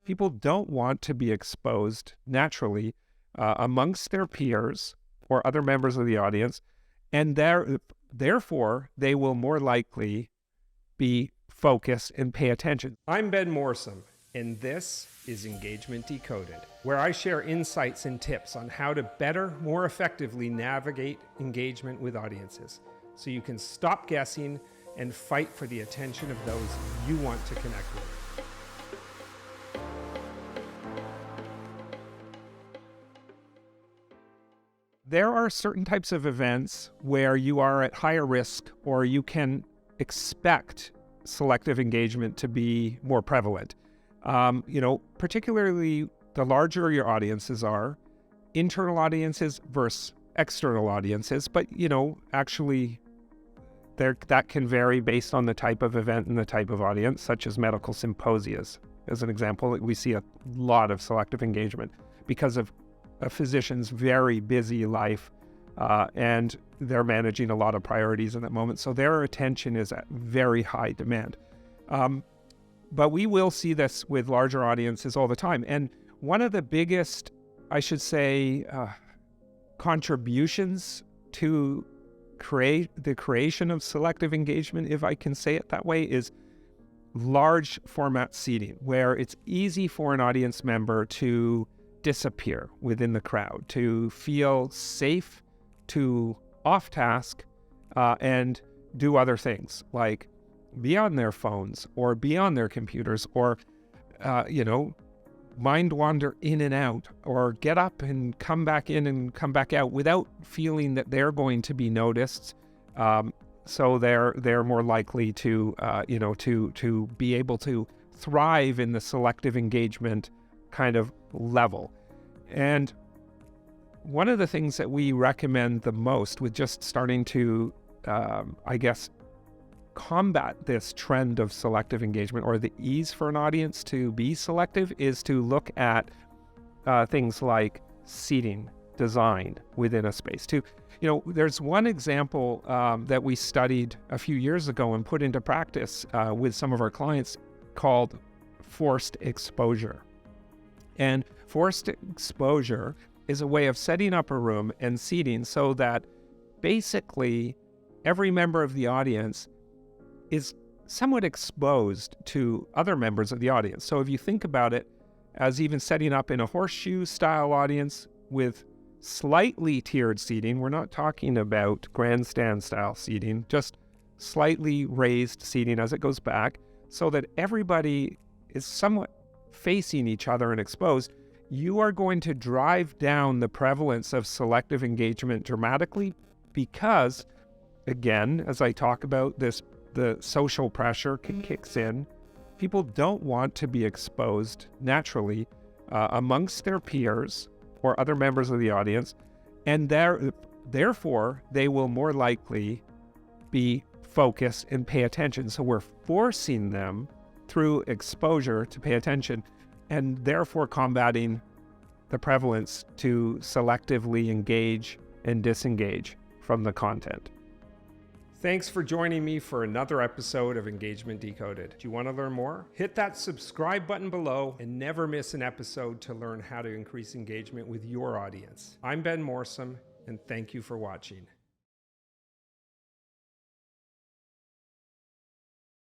People don't want to be exposed naturally amongst their peers or other members of the audience, and therefore they will more likely be focused and pay attention. I'm Ben Morsom, and this is Engagement Decoded, where I share insights and tips on how to better, more effectively navigate engagement with audiences, so you can stop guessing and fight for the attention of those you want to connect with. There are certain types of events where you are at higher risk, or you can expect selective engagement to be more prevalent. Particularly the larger your audiences are, internal audiences versus external audiences, but actually that can vary based on the type of event and the type of audience, such as medical symposias. As an example, we see a lot of selective engagement because of a physician's very busy life, and they're managing a lot of priorities in that moment. So their attention is at very high demand. But we will see this with larger audiences all the time. And one of the biggest, I should say, contributions to the creation of selective engagement, if I can say it that way, is large format seating, where it's easy for an audience member to disappear within the crowd, to feel safe, to off task, and do other things like be on their phones or be on their computers, or mind wander in and out, or get up and come back in and come back out without feeling that they're going to be noticed. So they're more likely to to be able to thrive in the selective engagement kind of level. And one of the things that we recommend the most with just starting to, combat this trend of selective engagement, or the ease for an audience to be selective, is to look at things like seating design within a space. There's one example that we studied a few years ago and put into practice with some of our clients, called forced exposure. And forced exposure is a way of setting up a room and seating so that basically every member of the audience is somewhat exposed to other members of the audience. So if you think about it as even setting up in a horseshoe style audience with slightly tiered seating, we're not talking about grandstand style seating, just slightly raised seating as it goes back, so that everybody is somewhat facing each other and exposed, you are going to drive down the prevalence of selective engagement dramatically, because, again, as I talk about this, the social pressure kicks in. People don't want to be exposed naturally amongst their peers or other members of the audience, and therefore they will more likely be focused and pay attention. So we're forcing them through exposure to pay attention, and therefore combating the prevalence to selectively engage and disengage from the content. Thanks for joining me for another episode of Engagement Decoded. Do you want to learn more? Hit that subscribe button below and never miss an episode to learn how to increase engagement with your audience. I'm Ben Morsom, and thank you for watching.